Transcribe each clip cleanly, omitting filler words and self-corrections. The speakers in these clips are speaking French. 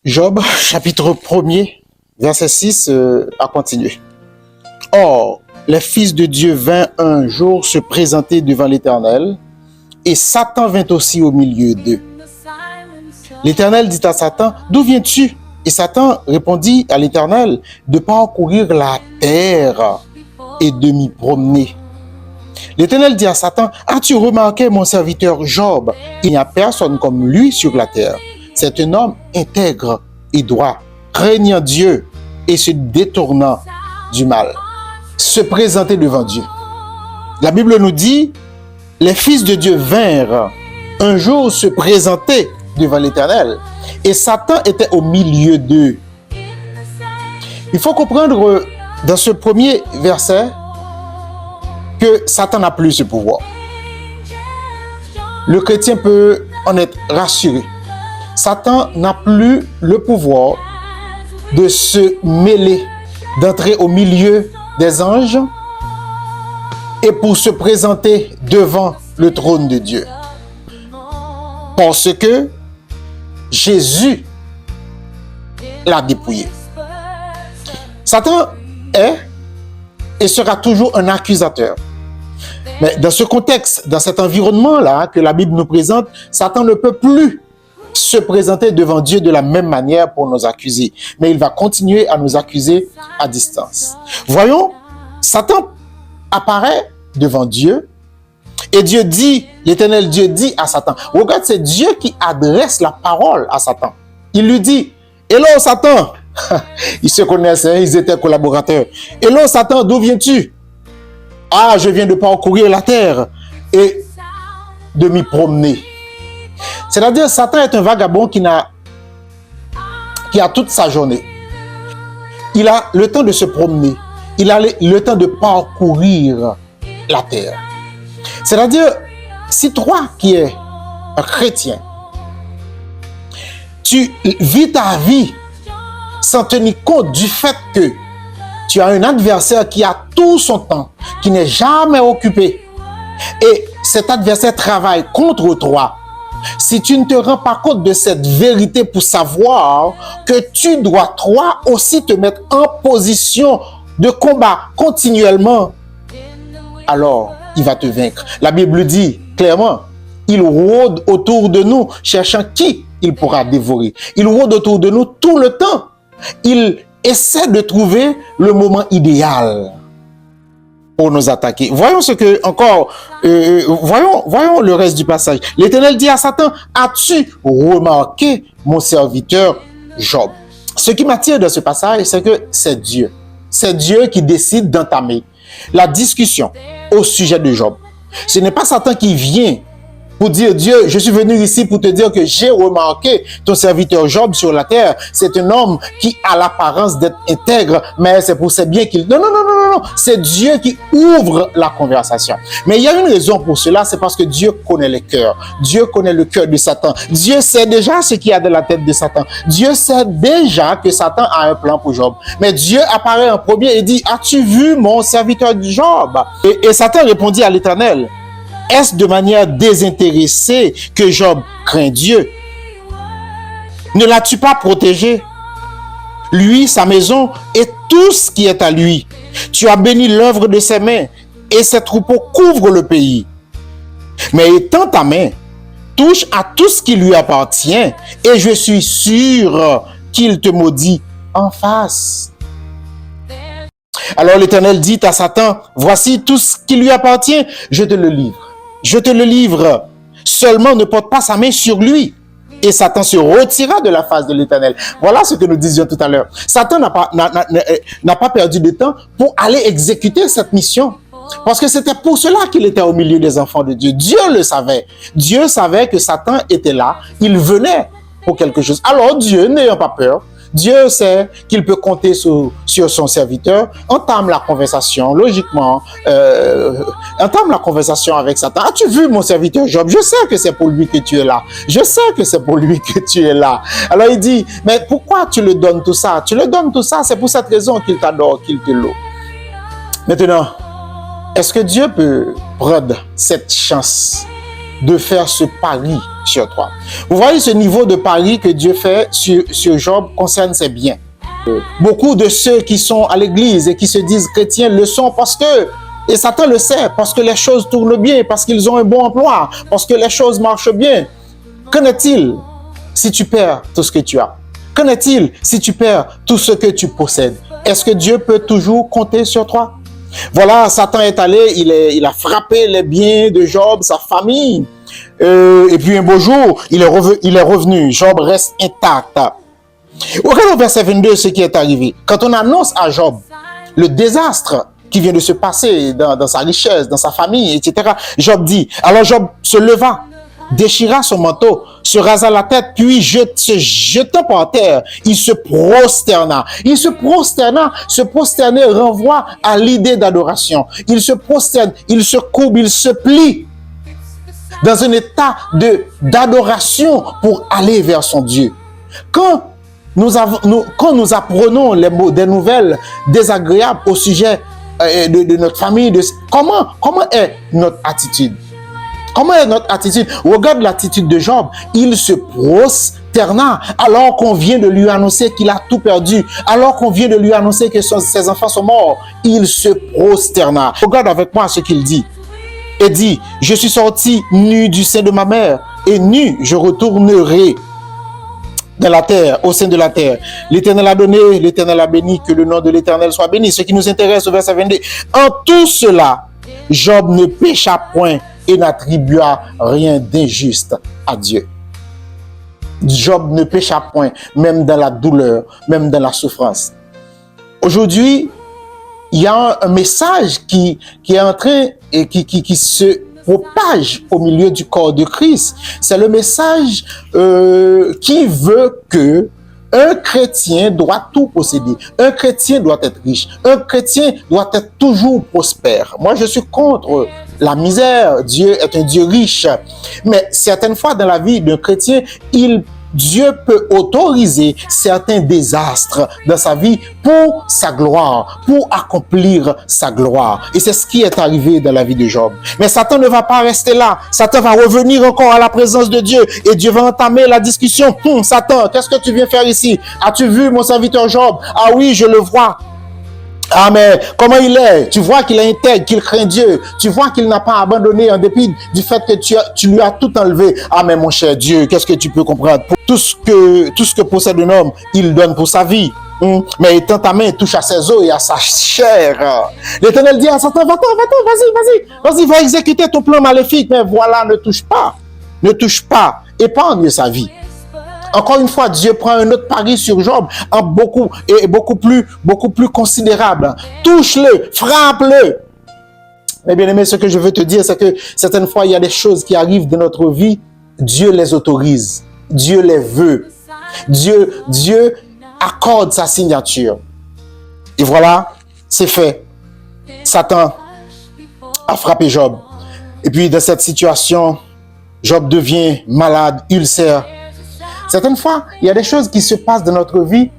Job, chapitre 1er, verset 6, à continuer. Or, les fils de Dieu vinrent un jour se présenter devant l'Éternel, et Satan vint aussi au milieu d'eux. L'Éternel dit à Satan, « D'où viens-tu » Et Satan répondit à l'Éternel, « De parcourir la terre et de m'y promener. » L'Éternel dit à Satan, « As-tu remarqué mon serviteur Job? Il n'y a personne comme lui sur la terre. C'est un homme intègre et droit, craignant Dieu et se détournant du mal. » Se présenter devant Dieu. La Bible nous dit, les fils de Dieu vinrent un jour se présenter devant l'Éternel et Satan était au milieu d'eux. Il faut comprendre dans ce premier verset que Satan n'a plus ce pouvoir. Le chrétien peut en être rassuré. Satan n'a plus le pouvoir de se mêler, d'entrer au milieu des anges et pour se présenter devant le trône de Dieu. Parce que Jésus l'a dépouillé. Satan est et sera toujours un accusateur. Mais dans ce contexte, dans cet environnement-là que la Bible nous présente, Satan ne peut plus se présenter devant Dieu de la même manière pour nous accuser. Mais il va continuer à nous accuser à distance. Voyons, Satan apparaît devant Dieu et Dieu dit, l'Éternel Dieu dit à Satan, regarde, c'est Dieu qui adresse la parole à Satan. Il lui dit, « Hello Satan !» Ils se connaissent, hein, ils étaient collaborateurs. « Hello Satan, d'où viens-tu » ?»« Ah, je viens de parcourir la terre et de m'y promener. » C'est-à-dire, Satan est un vagabond qui a toute sa journée. Il a le temps de se promener. Il a le temps de parcourir la terre. C'est-à-dire, si toi qui es un chrétien, tu vis ta vie sans tenir compte du fait que tu as un adversaire qui a tout son temps, qui n'est jamais occupé, et cet adversaire travaille contre toi, si tu ne te rends pas compte de cette vérité pour savoir que tu dois toi aussi te mettre en position de combat continuellement, alors il va te vaincre. La Bible dit clairement, il rôde autour de nous cherchant qui il pourra dévorer. Il rôde autour de nous tout le temps. Il essaie de trouver le moment idéal pour nous attaquer. Voyons ce que encore, voyons le reste du passage. L'Éternel dit à Satan, as-tu remarqué mon serviteur Job? Ce qui m'attire dans ce passage, c'est que c'est Dieu. C'est Dieu qui décide d'entamer la discussion au sujet de Job. Ce n'est pas Satan qui vient pour dire, Dieu, je suis venu ici pour te dire que j'ai remarqué ton serviteur Job sur la terre. C'est un homme qui a l'apparence d'être intègre, mais c'est pour ses biens qu'il... Non. C'est Dieu qui ouvre la conversation. Mais il y a une raison pour cela, c'est parce que Dieu connaît les cœurs. Dieu connaît le cœur de Satan. Dieu sait déjà ce qu'il y a dans la tête de Satan. Dieu sait déjà que Satan a un plan pour Job. Mais Dieu apparaît en premier et dit, as-tu vu mon serviteur Job? Et Satan répondit à l'Éternel, est-ce de manière désintéressée que Job craint Dieu? Ne l'as-tu pas protégé? Lui, sa maison et tout ce qui est à lui. Tu as béni l'œuvre de ses mains et ses troupeaux couvrent le pays. Mais étends ta main, touche à tout ce qui lui appartient et je suis sûr qu'il te maudit en face. Alors l'Éternel dit à Satan, voici tout ce qui lui appartient, je te le livre. Je te le livre, seulement ne porte pas sa main sur lui. Et Satan se retira de la face de l'Éternel. Voilà ce que nous disions tout à l'heure. Satan n'a pas perdu de temps pour aller exécuter cette mission. Parce que c'était pour cela qu'il était au milieu des enfants de Dieu. Dieu le savait. Dieu savait que Satan était là. Il venait pour quelque chose. Alors Dieu, n'ayant pas peur, Dieu sait qu'il peut compter sur son serviteur, entame la conversation, logiquement, entame la conversation avec Satan. As-tu vu mon serviteur Job? Je sais que c'est pour lui que tu es là. Je sais que c'est pour lui que tu es là. Alors il dit, mais pourquoi tu le donnes tout ça? Tu le donnes tout ça, c'est pour cette raison qu'il t'adore, qu'il te loue. Maintenant, est-ce que Dieu peut prendre cette chance de faire ce pari sur toi. Vous voyez ce niveau de pari que Dieu fait sur Job concerne ses biens. Beaucoup de ceux qui sont à l'église et qui se disent chrétiens le sont parce que, et Satan le sait, parce que les choses tournent bien, parce qu'ils ont un bon emploi, parce que les choses marchent bien. Qu'en est-il si tu perds tout ce que tu as? Qu'en est-il si tu perds tout ce que tu possèdes? Est-ce que Dieu peut toujours compter sur toi? Voilà, Satan est allé, il a frappé les biens de Job, sa famille. Et puis un beau jour, il est revenu. Job reste intact. Regarde au verset 22 ce qui est arrivé. Quand on annonce à Job le désastre qui vient de se passer dans sa richesse, dans sa famille, etc. Job dit, alors Job se leva, déchira son manteau, se rasa la tête, puis se jetant par terre, il se prosterna. Il se prosterna. Se prosterner renvoie à l'idée d'adoration. Il se prosterne, il se courbe, il se plie dans un état d'adoration pour aller vers son Dieu. Quand nous apprenons des nouvelles désagréables au sujet de notre famille, comment est notre attitude? Comment est notre attitude? Regarde l'attitude de Job. Il se prosterna alors qu'on vient de lui annoncer qu'il a tout perdu, alors qu'on vient de lui annoncer que ses enfants sont morts. Il se prosterna. Regarde avec moi ce qu'il dit. Il dit, je suis sorti nu du sein de ma mère, et nu je retournerai dans la terre, au sein de la terre. L'Éternel a donné, l'Éternel a béni, que le nom de l'Éternel soit béni. Ce qui nous intéresse au verset 22. En tout cela, Job ne pécha point et n'attribua rien d'injuste à Dieu. Job ne pécha point, même dans la douleur, même dans la souffrance. Aujourd'hui, il y a un message qui est en train et qui se propage au milieu du corps de Christ. C'est le message qui veut que un chrétien doit tout posséder. Un chrétien doit être riche. Un chrétien doit être toujours prospère. Moi, je suis contre la misère. Dieu est un Dieu riche. Mais certaines fois dans la vie d'un chrétien, Dieu peut autoriser certains désastres dans sa vie pour sa gloire, pour accomplir sa gloire. Et c'est ce qui est arrivé dans la vie de Job. Mais Satan ne va pas rester là. Satan va revenir encore à la présence de Dieu et Dieu va entamer la discussion. Satan, qu'est-ce que tu viens faire ici? As-tu vu mon serviteur Job? Ah oui, je le vois. Ah mais comment il est? Tu vois qu'il est intègre, qu'il craint Dieu. Tu vois qu'il n'a pas abandonné en dépit du fait que tu lui as tout enlevé. Ah mais mon cher Dieu, qu'est-ce que tu peux comprendre? Tout ce que possède un homme, il donne pour sa vie. Mais étant ta main touche à ses os et à sa chair. L'Éternel dit à Satan, vas-y, va exécuter ton plan maléfique. Mais voilà, ne touche pas, épargne sa vie. Encore une fois, Dieu prend un autre pari sur Job, beaucoup plus considérable. Touche-le, frappe-le. Mais bien aimé, ce que je veux te dire, c'est que certaines fois, il y a des choses qui arrivent dans notre vie, Dieu les autorise, Dieu les veut. Dieu accorde sa signature. Et voilà, c'est fait. Satan a frappé Job. Et puis, dans cette situation, Job devient malade, ulcère. Certaines fois, il y a des choses qui se passent dans notre vie.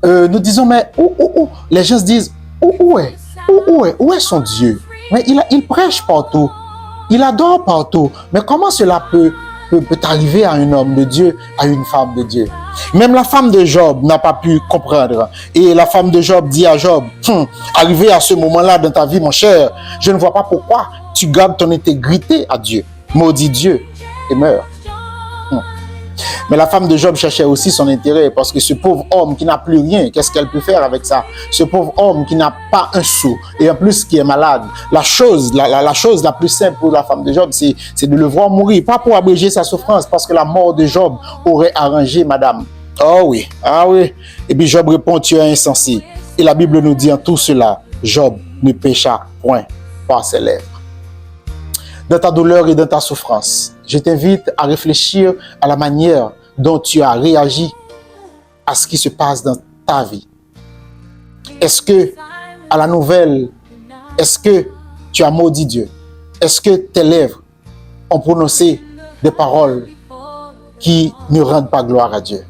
Nous disons, mais où? Les gens se disent, où est son Dieu? Mais il prêche partout. Il adore partout. Mais comment cela peut arriver à un homme de Dieu, à une femme de Dieu? Même la femme de Job n'a pas pu comprendre. Et la femme de Job dit à Job, arrivé à ce moment-là dans ta vie, mon cher, je ne vois pas pourquoi tu gardes ton intégrité à Dieu. Maudit Dieu et meurs. Mais la femme de Job cherchait aussi son intérêt parce que ce pauvre homme qui n'a plus rien, qu'est-ce qu'elle peut faire avec ça? Ce pauvre homme qui n'a pas un sou et en plus qui est malade. La chose la plus simple pour la femme de Job, c'est de le voir mourir. Pas pour abréger sa souffrance parce que la mort de Job aurait arrangé madame. Ah oui. Et puis Job répond, tu es insensé. Et la Bible nous dit en tout cela, Job ne pécha point par ses lèvres. Dans ta douleur et dans ta souffrance, je t'invite à réfléchir à la manière dont tu as réagi à ce qui se passe dans ta vie. Est-ce que, à la nouvelle, est-ce que tu as maudit Dieu? Est-ce que tes lèvres ont prononcé des paroles qui ne rendent pas gloire à Dieu?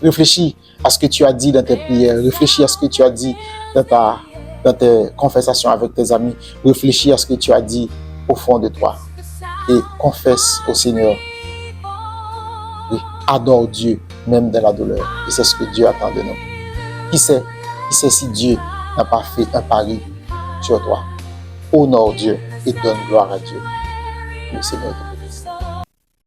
Réfléchis à ce que tu as dit dans tes prières. Réfléchis à ce que tu as dit dans tes conversations avec tes amis. Réfléchis à ce que tu as dit au fond de toi. et confesse au Seigneur. Oui, adore Dieu, même dans la douleur. Et c'est ce que Dieu attend de nous. Qui sait si Dieu n'a pas fait un pari sur toi? Honore Dieu et donne gloire à Dieu. Le Seigneur te bénisse.